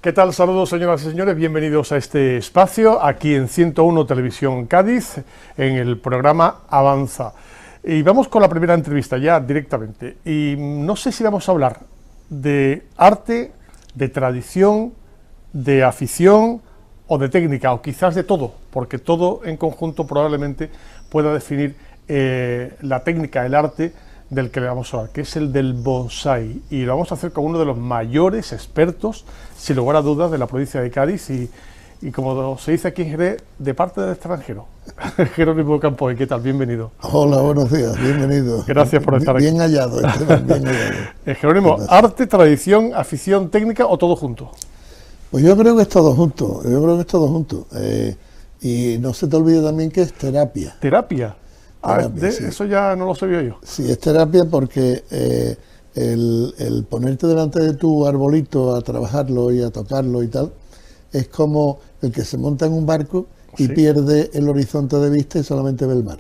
¿Qué tal? Saludos, señoras y señores, bienvenidos a este espacio, aquí en 101 Televisión Cádiz, en el programa Avanza. Y vamos con la primera entrevista ya directamente. Y no sé si vamos a hablar de arte, de tradición, de afición o de técnica, o quizás de todo, porque todo en conjunto probablemente pueda definir la técnica, el arte del que le vamos a hablar, que es el del bonsái, y lo vamos a hacer con uno de los mayores expertos, sin lugar a dudas, de la provincia de Cádiz, y como se dice aquí en Jerez, de parte del extranjero. Jerónimo Campoy, ¿qué tal? Bienvenido. Hola, buenos días, bienvenido. Gracias por estar aquí. Bien hallado, Esteban, bien hallado. Jerónimo, ¿arte, tradición, afición, técnica o todo junto? Pues yo creo que es todo junto, y no se te olvide también que es terapia. ¿Terapia? Sí. Eso ya no lo sabía yo. Sí, es terapia porque el ponerte delante de tu arbolito a trabajarlo y a tocarlo y tal, es como el que se monta en un barco y pierde el horizonte de vista y solamente ve el mar.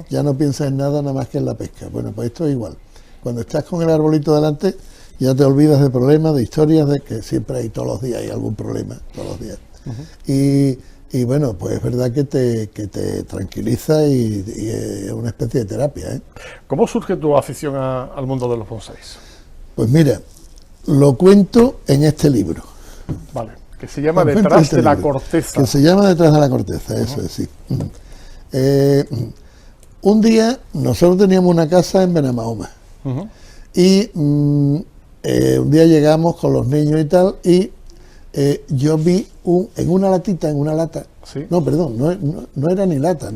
Ya no piensas en nada más que en la pesca. Bueno, pues esto es igual. Cuando estás con el arbolito delante, ya te olvidas de problemas, de historias, de que siempre hay todos los días, hay algún problema, todos los días. Y bueno, pues es verdad que te tranquiliza y es una especie de terapia, ¿eh? ¿Cómo surge tu afición al mundo de los bonsáis? Pues mira, lo cuento en este libro. Vale, que se llama Detrás de la corteza. Que se llama Detrás de la corteza, eso es, sí. Un día nosotros teníamos una casa en Benamahoma y un día llegamos con los niños y tal y yo vi en una lata, ¿sí? No, perdón, no era ni lata,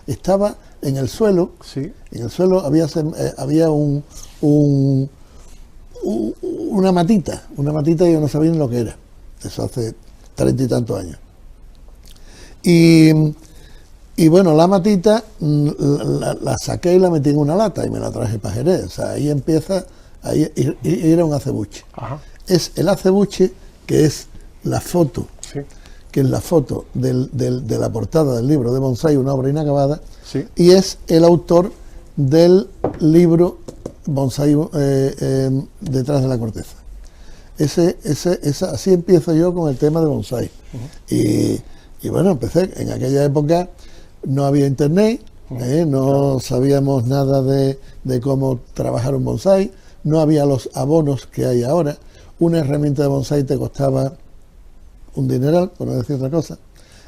estaba en el suelo, ¿sí? En el suelo había una matita y yo no sabía ni lo que era, eso hace 30 y tantos años. Y bueno, la matita la saqué y la metí en una lata y me la traje para Jerez, o sea, ahí empieza, y era un acebuche. Ajá. Es el acebuche que es la foto, Sí. que es la foto de la portada del libro de bonsái, una obra inacabada, Sí. y es el autor del libro Bonsái Detrás de la corteza. Así empiezo yo con el tema de bonsái. Y bueno, empecé, en aquella época no había internet, no sabíamos nada de cómo trabajar un bonsái, no había los abonos que hay ahora. Una herramienta de bonsái te costaba un dineral, por no decir otra cosa.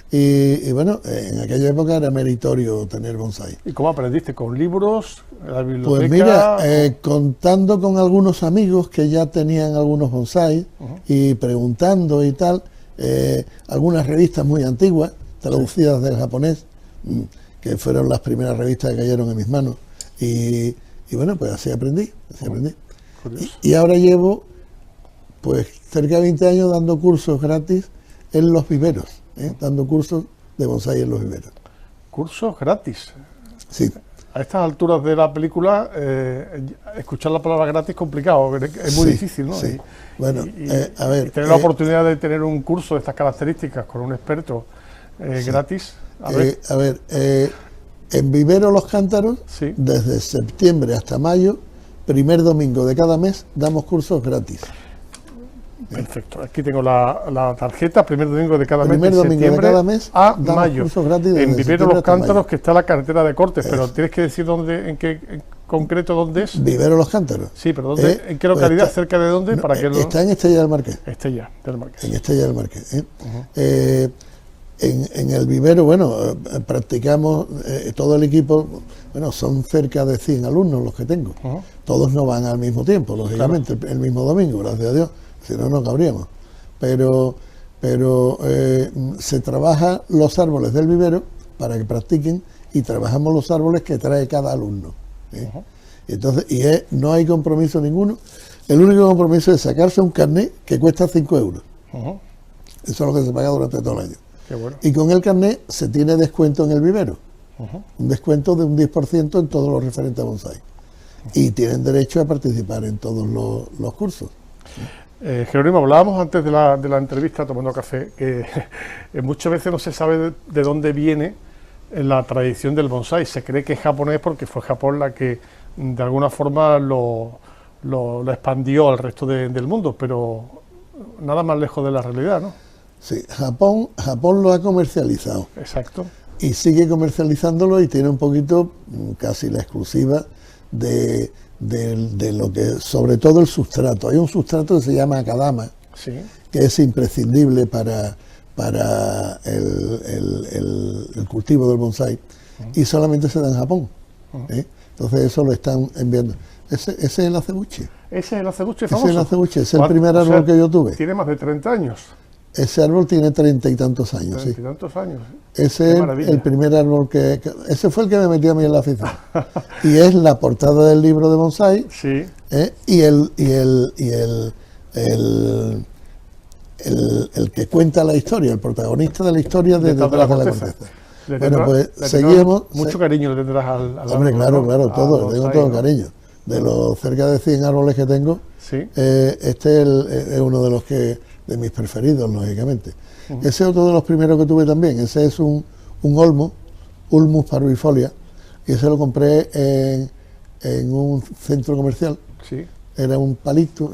Y bueno, en aquella época era meritorio tener bonsái. ¿Y cómo aprendiste? ¿Con libros? ¿La biblioteca? Pues mira, contando con algunos amigos que ya tenían algunos bonsái y preguntando y tal, algunas revistas muy antiguas, traducidas del japonés, que fueron las primeras revistas que cayeron en mis manos. Y bueno, pues así aprendí. Y ahora llevo pues cerca de 20 años dando cursos gratis en los viveros, dando cursos de bonsái en los viveros. ¿Cursos gratis? Sí. A estas alturas de la película, escuchar la palabra gratis es complicado, es muy difícil, ¿no? Sí. Bueno, a ver, y tener la oportunidad de tener un curso de estas características con un experto gratis. A ver, en Vivero Los Cántaros, desde septiembre hasta mayo, primer domingo de cada mes, damos cursos gratis. Perfecto, aquí tengo la tarjeta, primer domingo de cada mes, de septiembre a mayo, en Vivero Los Cántaros, que está la carretera de Cortes, pero tienes que decir en concreto dónde es. Vivero Los Cántaros. Sí, pero ¿dónde, en qué localidad, pues cerca de dónde? Para que está en Estella del Marqués. Estella del Marqués. En Estella del Marqués. En el vivero, bueno, practicamos, todo el equipo, bueno, son cerca de 100 alumnos los que tengo. Todos no van al mismo tiempo, lógicamente, el mismo domingo, gracias a Dios. Si no, no cabríamos. Pero se trabaja los árboles del vivero para que practiquen y trabajamos los árboles que trae cada alumno. Entonces, no hay compromiso ninguno. El único compromiso es sacarse un carnet que cuesta 5 euros. Eso es lo que se paga durante todo el año. Qué bueno. Y con el carnet se tiene descuento en el vivero. Un descuento de un 10% en todos los referentes a bonsái. Y tienen derecho a participar en todos los cursos. Jerónimo, hablábamos antes de la entrevista tomando café, que muchas veces no se sabe de dónde viene la tradición del bonsái. Se cree que es japonés porque fue Japón la que de alguna forma lo expandió al resto del mundo, pero nada más lejos de la realidad, ¿no? Sí, Japón lo ha comercializado. Exacto. Y sigue comercializándolo y tiene un poquito, casi la exclusiva de lo que, sobre todo el sustrato. Hay un sustrato que se llama akadama, Sí. que es imprescindible para el cultivo del bonsái, y solamente se da en Japón. Entonces eso lo están enviando. Ese es el acebuche. Ese es el acebuche Ese famoso. es el acebuche, es el primer árbol que yo tuve. Tiene más de 30 años. Ese árbol tiene 30 y tantos años, 30 sí. y tantos años. Ese es el primer árbol ese fue el que me metió a mí en la afición. Y es la portada del libro de bonsái. Sí. Y el que cuenta la historia, el protagonista de la historia de detrás de la corteza. Bueno, pues seguimos. Mucho cariño le tendrás al hombre, árbol, claro, ¿no? todo, tengo todo el cariño. De los cerca de 100 árboles que tengo, Sí. Este es uno de los de mis preferidos, lógicamente. Ese es otro de los primeros que tuve también. Ese es un olmo, Ulmus parvifolia, y ese lo compré en un centro comercial. Sí. Era un palito,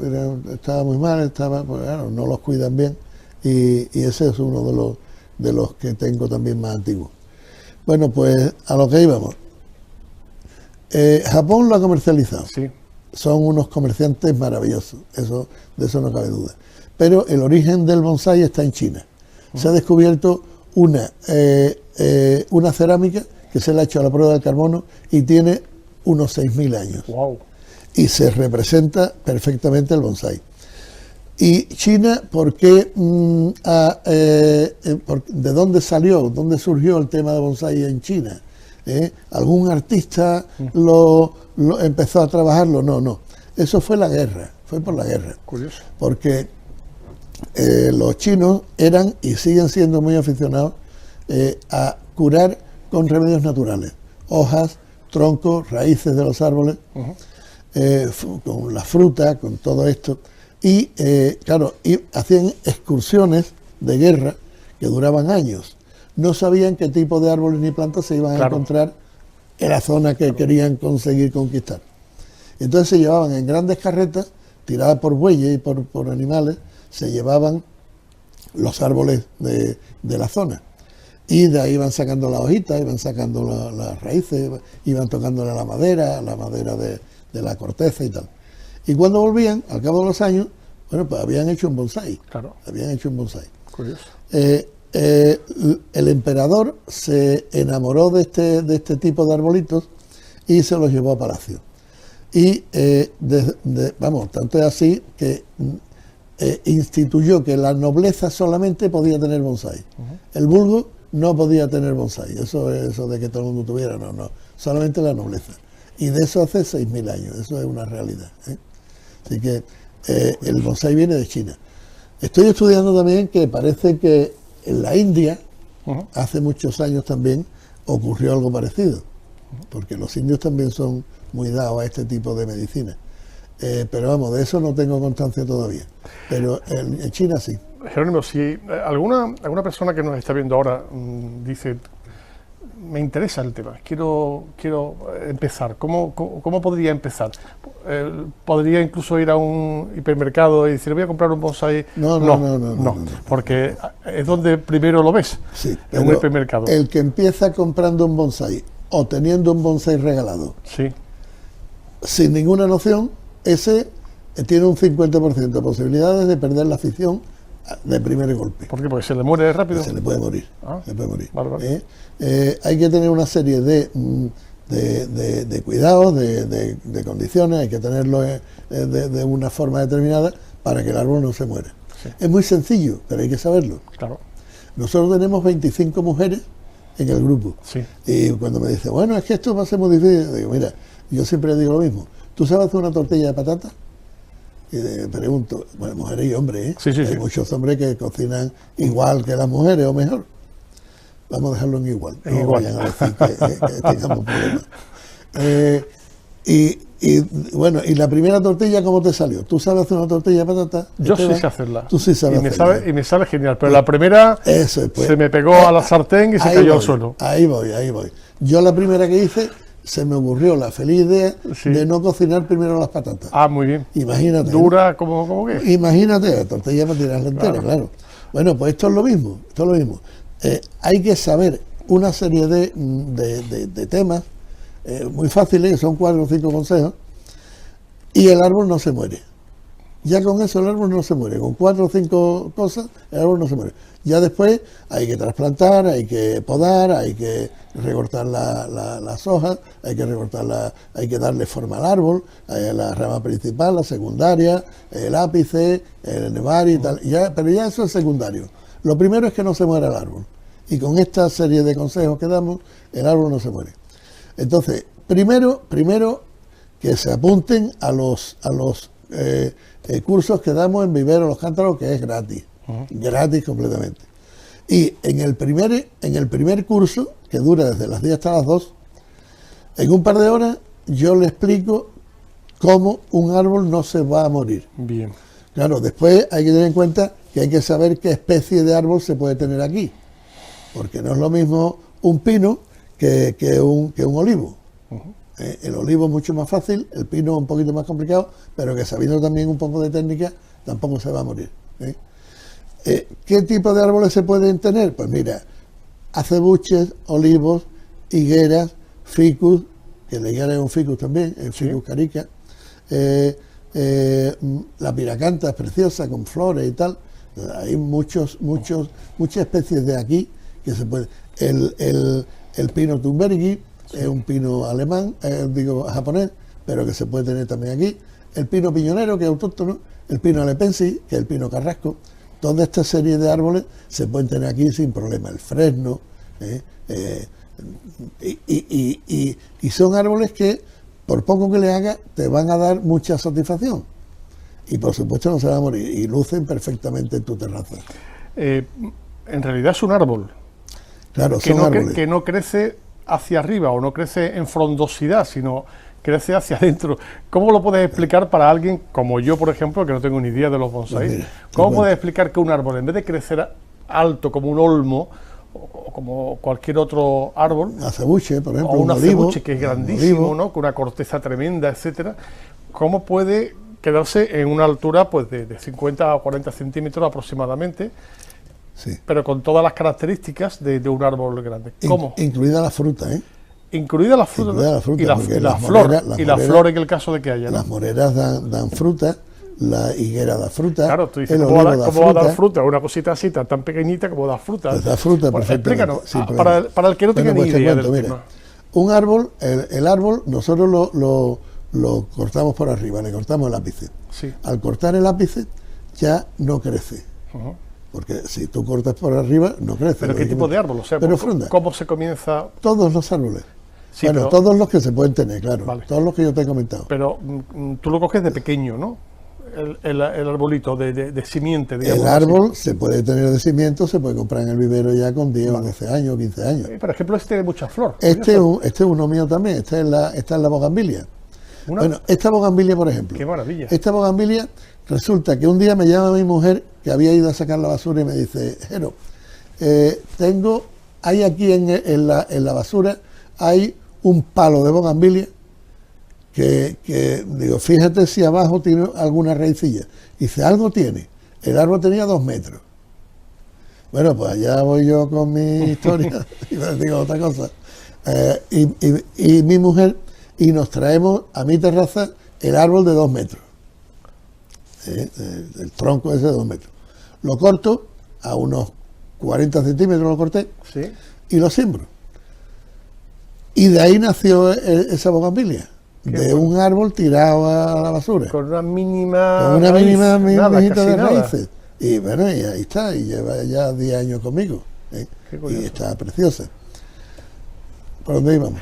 estaba muy mal, pues, claro, no los cuidan bien, y ese es uno de los que tengo también más antiguos. Bueno, pues a lo que íbamos. Japón lo ha comercializado. Sí. Son unos comerciantes maravillosos, de eso no cabe duda. Pero el origen del bonsái está en China. Se ha descubierto una cerámica que se le ha hecho a la prueba del carbono y tiene unos 6.000 años. Wow. Y se representa perfectamente el bonsái. Y China, ¿por qué? ¿De dónde salió? ¿Dónde surgió el tema de bonsái en China? ¿Algún artista lo empezó a trabajarlo? No. Eso fue la guerra, fue por la guerra. Curioso. Porque los chinos eran y siguen siendo muy aficionados a curar con remedios naturales. Hojas, troncos, raíces de los árboles, con la fruta, con todo esto. Y claro, hacían excursiones de guerra que duraban años. No sabían qué tipo de árboles ni plantas se iban a encontrar en la zona que querían conseguir conquistar. Entonces se llevaban en grandes carretas, tiradas por bueyes y por animales, se llevaban los árboles de la zona. Y de ahí iban sacando las hojitas, iban sacando las raíces, iban tocándole la madera de la corteza y tal. Y cuando volvían, al cabo de los años, bueno, pues habían hecho un bonsái. Claro. Habían hecho un bonsái. Curioso. El emperador se enamoró de este tipo de arbolitos y se los llevó a palacio. Y, tanto es así que instituyó que la nobleza solamente podía tener bonsái. El vulgo no podía tener bonsái. Eso de que todo el mundo tuviera, no. Solamente la nobleza. Y de eso hace 6.000 años. Eso es una realidad. Así que el bonsái viene de China. Estoy estudiando también que parece que en la India, hace muchos años también, ocurrió algo parecido, porque los indios también son muy dados a este tipo de medicina. Pero vamos, de eso no tengo constancia todavía. Pero en China sí. Jerónimo, si alguna persona que nos está viendo ahora dice, me interesa el tema, quiero empezar, ¿cómo podría empezar? ¿Podría incluso ir a un hipermercado y decir, voy a comprar un bonsái? No, porque es donde primero lo ves, sí, en un hipermercado. El que empieza comprando un bonsái o teniendo un bonsái regalado, sí, sin ninguna noción, ese tiene un 50% de posibilidades de perder la afición de primer golpe. ¿Por qué? Porque se le muere rápido. Se le puede morir. Se puede morir. Vale. Hay que tener una serie de cuidados, de condiciones, hay que tenerlo de una forma determinada para que el árbol no se muera. Sí. Es muy sencillo, pero hay que saberlo. Claro. Nosotros tenemos 25 mujeres en el grupo. Sí. Y cuando me dicen, bueno, es que esto va a ser muy difícil, digo, mira, yo siempre digo lo mismo. ¿Tú sabes hacer una tortilla de patata? Y pregunto, bueno, mujeres y hombres, Sí, hay muchos hombres que cocinan igual que las mujeres o mejor. Vamos a dejarlo en igual. No igual. Vayan a decir que tengamos problemas. Bueno, ¿y la primera tortilla cómo te salió? ¿Tú sabes hacer una tortilla de patata? Yo sí sé hacerla. Tú sí sabes hacerla. Y me sale genial, pero la primera eso es, se me pegó a la sartén y se cayó al suelo. Ahí voy. Yo la primera que hice, se me ocurrió la feliz idea Sí. de no cocinar primero las patatas. Ah, muy bien. Imagínate. Dura, ¿cómo qué? Imagínate, la tortilla para tirarla entera, claro. Bueno, pues esto es lo mismo, hay que saber una serie de temas muy fáciles, que son 4 o 5 consejos, y el árbol no se muere. Ya con eso el árbol no se muere, con 4 o 5 cosas el árbol no se muere. Ya después hay que trasplantar, hay que podar, hay que recortar las hojas, hay que darle forma al árbol, la rama principal, la secundaria, el ápice, el nevari y tal. Pero ya eso es secundario. Lo primero es que no se muera el árbol. Y con esta serie de consejos que damos, el árbol no se muere. Entonces, primero que se apunten a los cursos que damos en Vivero Los Cántaros, que es gratis, gratis completamente. Y en el primer curso, que dura desde las 10 hasta las 2, en un par de horas yo le explico cómo un árbol no se va a morir. Bien. Claro, después hay que tener en cuenta que hay que saber qué especie de árbol se puede tener aquí, porque no es lo mismo un pino que un olivo. El olivo es mucho más fácil, el pino es un poquito más complicado, pero que sabiendo también un poco de técnica, tampoco se va a morir. ¿Qué tipo de árboles se pueden tener? Pues mira, acebuches, olivos, higueras, ficus, que la higuera es un ficus también, el ficus carica, la piracanta es preciosa, con flores y tal. Hay muchas especies de aquí que se pueden. El pino Thunbergi, es un pino alemán, japonés, pero que se puede tener también aquí. El pino piñonero, que es autóctono, el pino alepensis, que es el pino carrasco. Toda esta serie de árboles se pueden tener aquí sin problema. El fresno, y son árboles que, por poco que le hagas, te van a dar mucha satisfacción. Y por supuesto no se van a morir, y lucen perfectamente en tu terraza. En realidad es un árbol. Claro, son árboles. Que no crece hacia arriba o no crece en frondosidad, sino crece hacia adentro. ¿Cómo lo puedes explicar para alguien como yo, por ejemplo, que no tengo ni idea de los bonsáis? Pues mira, ¿Cómo puedes explicar que un árbol, en vez de crecer alto como un olmo o como cualquier otro árbol, acebuche, por ejemplo, o un olivo, acebuche que es grandísimo, ¿no?, con una corteza tremenda, etcétera, cómo puede quedarse en una altura pues de 50 a 40 centímetros aproximadamente, sí, pero con todas las características de un árbol grande? ¿Cómo? Incluida la fruta, Incluida la fruta, Incluida la fruta, y la flor, la flor en el caso de que haya, ¿no? Las moreras dan fruta, la higuera da fruta. Claro, tú dices, el ¿cómo olivo va a dar fruta? Una cosita así tan pequeñita como da fruta. Pues da fruta, Pues perfectamente. explícanos, para el que no tenga ni pues te idea cuento, del mira, tema. un árbol, el árbol nosotros lo cortamos por arriba, le cortamos el ápice. Sí. Al cortar el ápice ya no crece. Porque si tú cortas por arriba, no crece. ¿Pero qué tipo de árbol? O sea, pero fronda. ¿cómo se comienza? Todos los árboles. Sí, bueno, pero, todos los que se pueden tener, claro. Vale. Todos los que yo te he comentado. Pero tú lo coges de pequeño, ¿no? El arbolito de simiente, digamos. El árbol se puede tener de cimiento, se puede comprar en el vivero ya con 10 o 12 años, 15 años. Por ejemplo, este tiene mucha flor. Este es uno mío también, esta es la bogambilia. Bueno, esta bogambilia, por ejemplo. ¡Qué maravilla! Esta bogambilia, resulta que un día me llama mi mujer, que había ido a sacar la basura, y me dice, Jero, hay aquí en la basura, hay un palo de bogambilia que digo, fíjate si abajo tiene alguna raicilla. Dice, algo tiene. El árbol tenía 2 metros. Bueno, pues allá voy yo con mi historia, y les digo otra cosa. Y mi mujer, y nos traemos a mi terraza el árbol de 2 metros. El tronco ese de 2 metros. Lo corto, a unos 40 centímetros lo corté, ¿Sí? y lo siembro. Y de ahí nació esa bogambilia. De bueno. un árbol tirado a la basura. Con una mínima Con una raíz, mínima nada, mijita casi de nada. raíces. Y bueno, y ahí está, y lleva ya 10 años conmigo. Qué curioso. Y está preciosa. ¿Por dónde íbamos?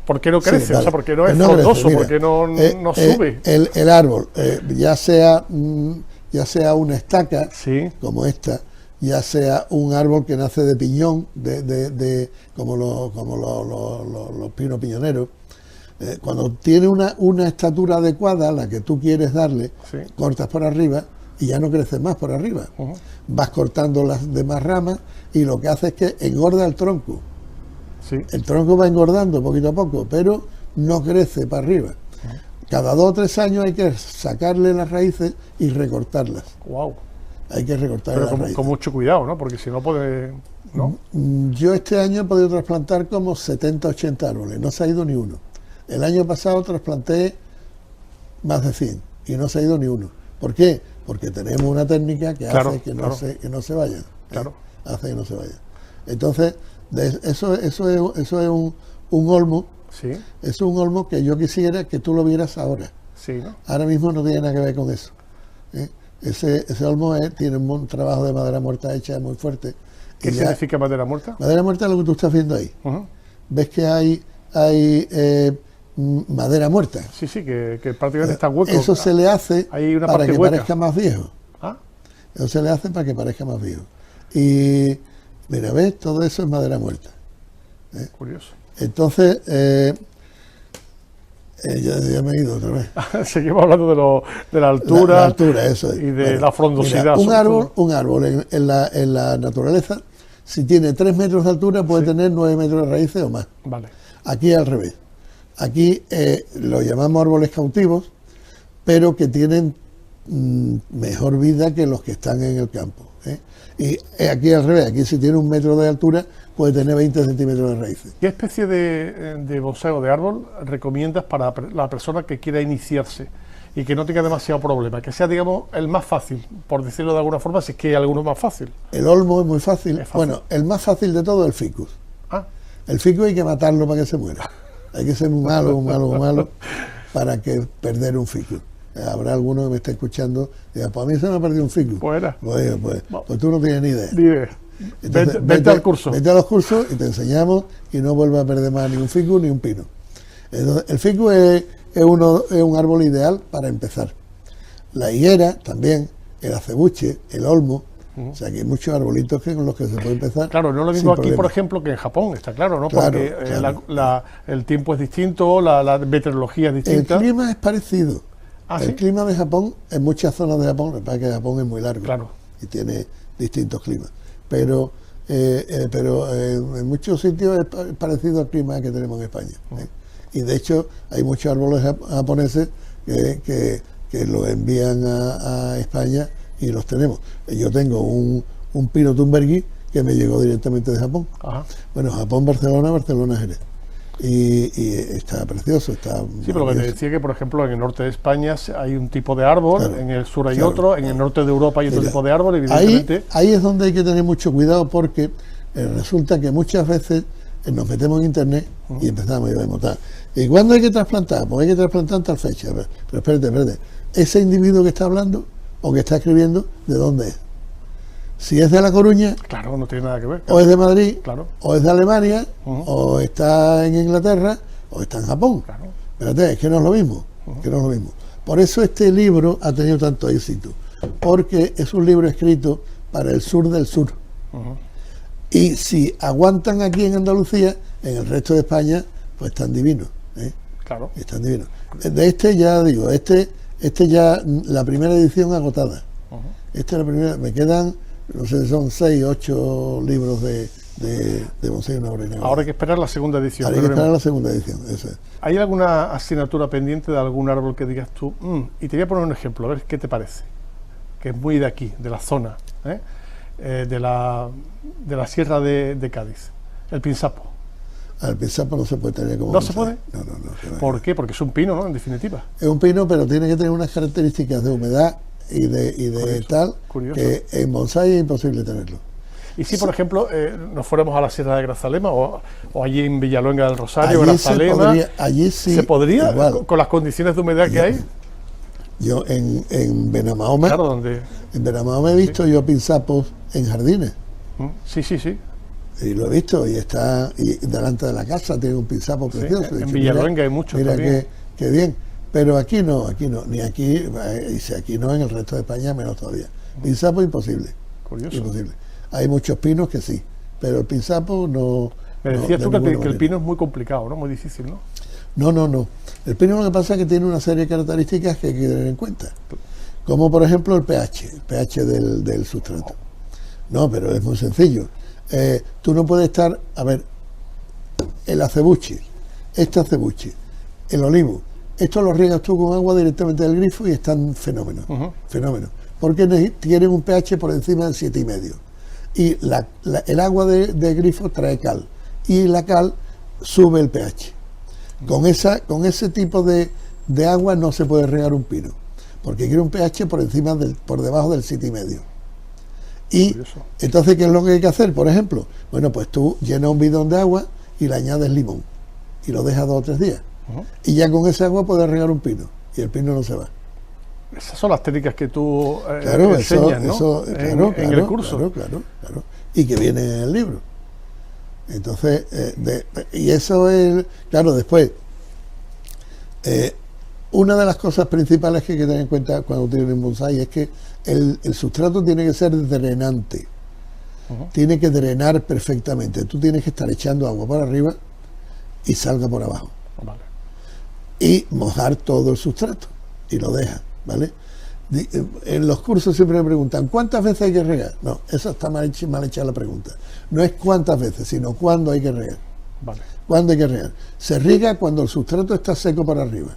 ¿Por qué no crece? Sí, vale. O sea, ¿por qué no es No crece, frondoso? mira. ¿Por qué no sube? El árbol, ya sea una estaca, Sí. como esta, ya sea un árbol que nace de piñón, como los pinos piñoneros, cuando tiene una estatura adecuada, la que tú quieres darle, Sí. cortas por arriba y ya no crece más por arriba. Vas cortando las demás ramas y lo que hace es que engorda el tronco. Sí. El tronco va engordando poquito a poco, pero no crece para arriba. Cada 2 o 3 años hay que sacarle las raíces y recortarlas. Wow. Hay que recortar las raíces. Con mucho cuidado, ¿no? Porque si no puede... ¿no? Yo este año he podido trasplantar como 70, 80 árboles, no se ha ido ni uno. El año pasado trasplanté más de 100 y no se ha ido ni uno. ¿Por qué? Porque tenemos una técnica que hace que no se vayan. Claro. Hace que no se vayan. Entonces, eso es un olmo. Sí. Es un olmo que yo quisiera que tú lo vieras ahora. Sí, ¿no? Ahora mismo no tiene nada que ver con eso. Ese olmo tiene un trabajo de madera muerta hecha muy fuerte. ¿Qué significa madera muerta? Madera muerta es lo que tú estás viendo ahí. ¿Ves que hay madera muerta? Sí, que prácticamente está hueco. Eso se le hace para que parezca más viejo. Ah. Eso se le hace para que parezca más viejo. Y mira, ¿ves? Todo eso es madera muerta. Curioso. Entonces, ya me he ido otra vez. Seguimos hablando de la altura, la altura, eso es. Y de la frondosidad. Mira, un árbol en la naturaleza, si tiene 3 metros de altura, puede tener 9 metros de raíces o más. Vale. Aquí al revés. Aquí lo llamamos árboles cautivos, pero que tienen mejor vida que los que están en el campo. Y aquí al revés, aquí si tiene 1 metro de altura, puede tener 20 centímetros de raíces. ¿Qué especie de bonsái o de árbol recomiendas para la persona que quiera iniciarse y que no tenga demasiado problema? Que sea, digamos, el más fácil, por decirlo de alguna forma, si es que hay alguno más fácil. El olmo es muy fácil. Bueno, el más fácil de todo es el ficus. El ficus hay que matarlo para que se muera. Hay que ser muy malo para que perder un ficus. Habrá alguno que me esté escuchando y diga, pues a mí se me ha perdido un ficus. Pues tú no tienes ni idea. Ni idea. Entonces, vete al curso. Vete a los cursos y te enseñamos y no vuelvas a perder más ni un ficus ni un pino. Entonces, el ficus es un árbol ideal para empezar. La higuera también, el acebuche, el olmo. O sea, que hay muchos arbolitos con los que se puede empezar. Claro, no es lo mismo aquí, por ejemplo, que en Japón, está claro, ¿no? Porque el tiempo es distinto, la meteorología es distinta. El clima es parecido. ¿Sí? El clima de Japón, en muchas zonas de Japón, lo que pasa es que Japón es muy largo y tiene distintos climas. Pero en muchos sitios es parecido al clima que tenemos en España. Y de hecho, hay muchos árboles japoneses que los envían a España y los tenemos. Yo tengo un pino tumbergui que me llegó directamente de Japón. Bueno, Japón, Barcelona, Jerez. Y está precioso, está... Sí, pero lo que te decía que, por ejemplo, en el norte de España hay un tipo de árbol, en el sur hay otro, en el norte de Europa hay otro tipo de árbol, evidentemente... Ahí es donde hay que tener mucho cuidado porque resulta que muchas veces nos metemos en internet y empezamos y vemos tal. ¿Y cuándo hay que trasplantar? Pues hay que trasplantar en tal fecha. Pero espérate. Ese individuo que está hablando o que está escribiendo, ¿de dónde es? Si es de La Coruña, claro, no tiene nada que ver. O es de Madrid, claro. O es de Alemania, o está en Inglaterra, o está en Japón. Claro. Espérate, es que no es lo mismo. Por eso este libro ha tenido tanto éxito, porque es un libro escrito para el sur del sur. Y si aguantan aquí en Andalucía, en el resto de España, pues están divinos. Claro. Están divinos. De este ya digo, este ya la primera edición agotada. Esta es la primera, me quedan, no sé, son 6, 8 libros de bonsái una obra. Ahora hay que esperar la segunda edición. Hay que esperar la segunda edición, eso es. ¿Hay alguna asignatura pendiente de algún árbol que digas tú? Y te voy a poner un ejemplo, a ver qué te parece. Que es muy de aquí, de la zona, de la sierra de Cádiz. El pinzapo. El pinzapo no se puede tener como... ¿No se puede? No. ¿Por qué? Porque es un pino, ¿no? En definitiva. Es un pino, pero tiene que tener unas características de humedad y de tal, que en bonsái es imposible tenerlo. Y si, por ejemplo, nos fuéramos a la Sierra de Grazalema o allí en Villaluenga del Rosario, Grazalema, allí sí, ¿se podría, con las condiciones de humedad que hay? Yo en Benamahoma, claro, en Benamahoma he visto yo pinzapos en jardines. Sí. Y lo he visto, y delante de la casa tiene un pinzapo precioso. En Villaluenga hay muchos también. Mira qué bien. Pero aquí no, ni aquí, y si aquí no, en el resto de España menos todavía. Pinzapo imposible. Curioso. Imposible. Hay muchos pinos que sí, pero el pinzapo no... Me decías tú que el pino es muy complicado, ¿no? Muy difícil, ¿no? No. El pino lo que pasa es que tiene una serie de características que hay que tener en cuenta. Como por ejemplo el pH del sustrato. No, pero es muy sencillo. Tú no puedes estar... A ver, el acebuche, el olivo, esto lo riegas tú con agua directamente del grifo y están fenómenos, fenómenos, porque tienen un pH por encima del 7,5. Y el agua de grifo trae cal, y la cal sube el pH. Con ese tipo de agua no se puede regar un pino, porque quiere un pH por debajo del 7,5. Y entonces, ¿qué es lo que hay que hacer? Por ejemplo, bueno, pues tú llenas un bidón de agua y le añades limón y lo dejas 2 o 3 días. Y ya con ese agua puedes regar un pino y el pino no se va. Esas son las técnicas que tú enseñas, ¿no? En el curso. Claro. Y que viene en el libro. Entonces, y eso es, claro, después, una de las cosas principales que hay que tener en cuenta cuando tienes un bonsái es que el sustrato tiene que ser drenante, tiene que drenar perfectamente. Tú tienes que estar echando agua por arriba y salga por abajo. Vale. Y mojar todo el sustrato y lo dejas, ¿vale? En los cursos siempre me preguntan ¿cuántas veces hay que regar? No, eso está mal hecha la pregunta. No es cuántas veces, sino cuándo hay que regar. Vale. ¿Cuándo hay que regar? Se riega cuando el sustrato está seco por arriba.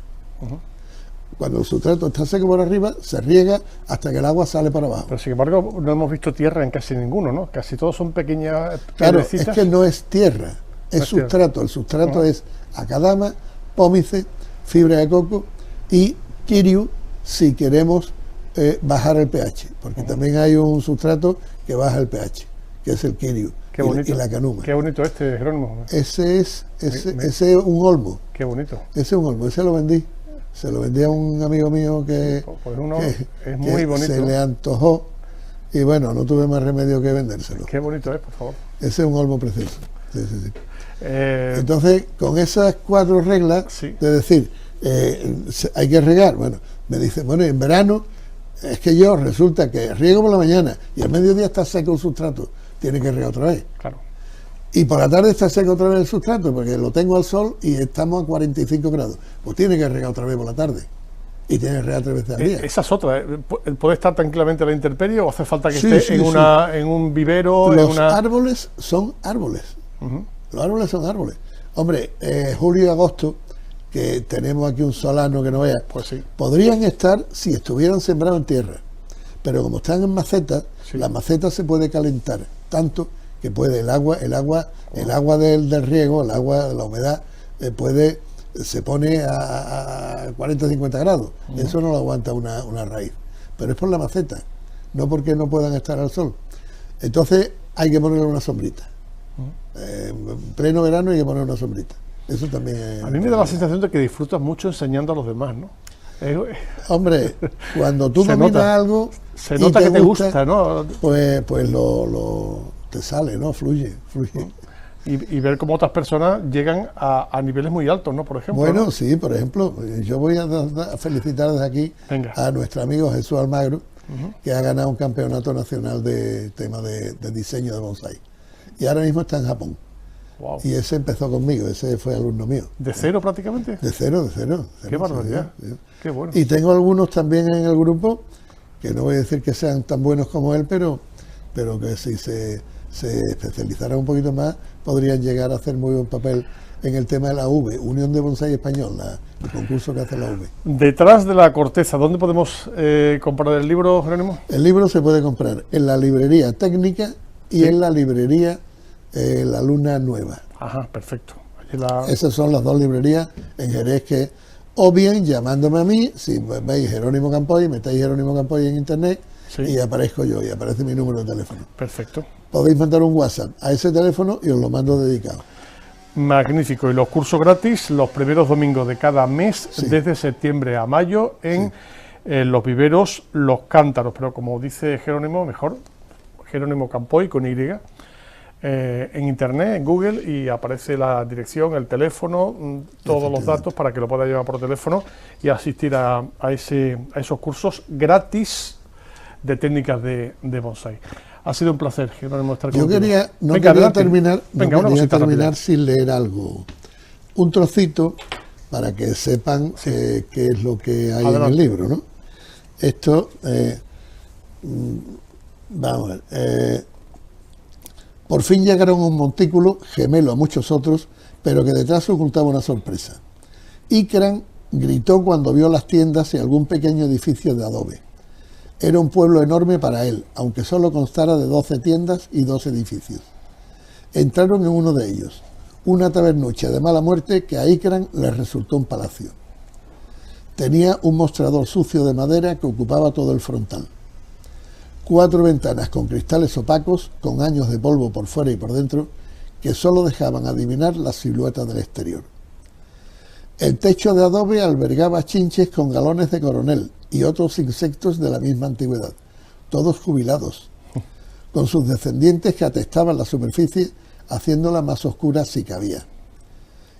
Cuando el sustrato está seco por arriba, se riega hasta que el agua sale para abajo. Pero sin embargo, no hemos visto tierra en casi ninguno, ¿no? Casi todos son pequeñas Claro, piedrecitas. es que no es tierra, es sustrato. El sustrato es acadama, pómice, fibra de coco y kiriu si queremos bajar el pH, porque también hay un sustrato que baja el pH, que es el kiriu y la canuma. Qué bonito Jerónimo. Ese es un olmo. Qué bonito. Ese es un olmo, ese lo vendí. Se lo vendí a un amigo mío que es muy bonito. Se le antojó y bueno, no tuve más remedio que vendérselo. Qué bonito es, por favor. Ese es un olmo precioso. Sí. Entonces, con esas 4 reglas, de decir, hay que regar, bueno, me dice, bueno, en verano, es que yo resulta que riego por la mañana y al mediodía está seco el sustrato, tiene que regar otra vez. Claro. Y por la tarde está seco otra vez el sustrato, porque lo tengo al sol y estamos a 45 grados. Pues tiene que regar otra vez por la tarde. Y tiene que regar 3 veces al día. Esa es otra. ¿Puede estar tranquilamente a la intemperie o hace falta que esté en un vivero? Los árboles son árboles. Los árboles son árboles. Hombre, julio y agosto, que tenemos aquí un solano que no veas, pues sí, podrían estar si estuvieran sembrados en tierra. Pero como están en macetas, la maceta se puede calentar tanto que puede el agua del riego, la humedad, se pone a 40-50 grados. Eso no lo aguanta una raíz. Pero es por la maceta, no porque no puedan estar al sol. Entonces hay que ponerle una sombrita. En pleno verano hay que poner una sombrita. Eso también es... A mí me da la sensación de que disfrutas mucho enseñando a los demás, ¿no? Hombre, cuando tú dominas algo... Se nota que te gusta, ¿no? Pues te sale, ¿no? Fluye. Y ver cómo otras personas llegan a niveles muy altos, ¿no? Por ejemplo. Bueno, ¿no? sí, por ejemplo, yo voy a felicitar desde aquí a nuestro amigo Jesús Almagro, que ha ganado un campeonato nacional de tema de diseño de bonsái. Y ahora mismo está en Japón. Wow. Y ese empezó conmigo, ese fue alumno mío. ¿De cero prácticamente? De cero. Qué barbaridad. Sí. Qué bueno. Y tengo algunos también en el grupo, que no voy a decir que sean tan buenos como él, pero que si se especializaran un poquito más, podrían llegar a hacer muy buen papel en el tema de la UV, Unión de Bonsái Español, el concurso que hace la UV. Detrás de la corteza, ¿dónde podemos comprar el libro, Jerónimo? El libro se puede comprar en la librería técnica y en la librería La Luna Nueva. Ajá, perfecto. Esas son las 2 librerías en Jerez o bien llamándome a mí, si veis Jerónimo Campoy, metéis Jerónimo Campoy en internet y aparezco yo y aparece mi número de teléfono. Perfecto. Podéis mandar un WhatsApp a ese teléfono y os lo mando dedicado. Magnífico. Y los cursos gratis los primeros domingos de cada mes, desde septiembre a mayo, en los viveros Los Cántaros. Pero como dice Jerónimo, mejor Jerónimo Campoy con Y, en internet, en Google, y aparece la dirección, el teléfono, todos los datos para que lo pueda llevar por teléfono y asistir a esos cursos gratis de técnicas de bonsái. Ha sido un placer, Jerónimo, estar contigo. Yo quería terminar sin leer algo, un trocito para que sepan qué es lo que hay en el libro, ¿no? Esto, vamos a ver, por fin llegaron a un montículo gemelo a muchos otros pero que detrás se ocultaba una sorpresa. Icran gritó cuando vio las tiendas y algún pequeño edificio de adobe. Era un pueblo enorme para él, aunque solo constara de 12 tiendas y 2 edificios. Entraron en uno de ellos, una tabernucha de mala muerte que a Icran le resultó un palacio. Tenía un mostrador sucio de madera que ocupaba todo el frontal. 4 ventanas con cristales opacos, con años de polvo por fuera y por dentro, que solo dejaban adivinar la silueta del exterior. El techo de adobe albergaba chinches con galones de coronel y otros insectos de la misma antigüedad, todos jubilados, con sus descendientes que atestaban la superficie, haciéndola más oscura si cabía.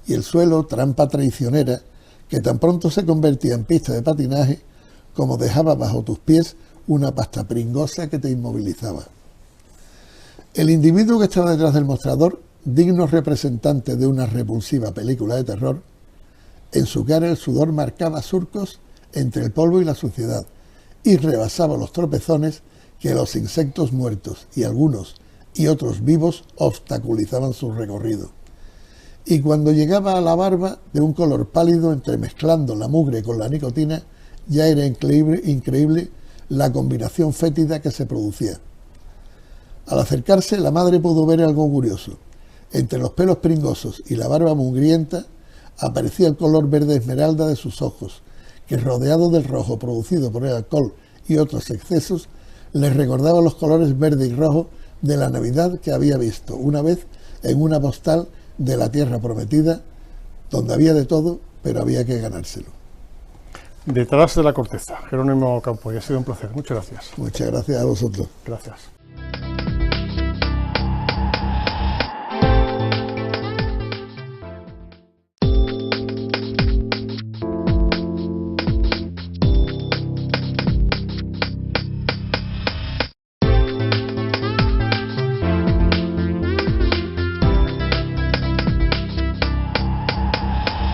Y el suelo, trampa traicionera, que tan pronto se convertía en pista de patinaje, como dejaba bajo tus pies una pasta pringosa que te inmovilizaba. El individuo que estaba detrás del mostrador, digno representante de una repulsiva película de terror, en su cara el sudor marcaba surcos entre el polvo y la suciedad, y rebasaba los tropezones que los insectos muertos y algunos y otros vivos obstaculizaban su recorrido. Y cuando llegaba a la barba, de un color pálido entremezclando la mugre con la nicotina, ya era increíble la combinación fétida que se producía. Al acercarse, la madre pudo ver algo curioso. Entre los pelos pringosos y la barba mugrienta aparecía el color verde esmeralda de sus ojos, que rodeado del rojo producido por el alcohol y otros excesos, les recordaba los colores verde y rojo de la Navidad que había visto una vez en una postal de la tierra prometida, donde había de todo, pero había que ganárselo. Detrás de la corteza, Jerónimo Campoy, ha sido un placer. Muchas gracias. Muchas gracias a vosotros. Gracias.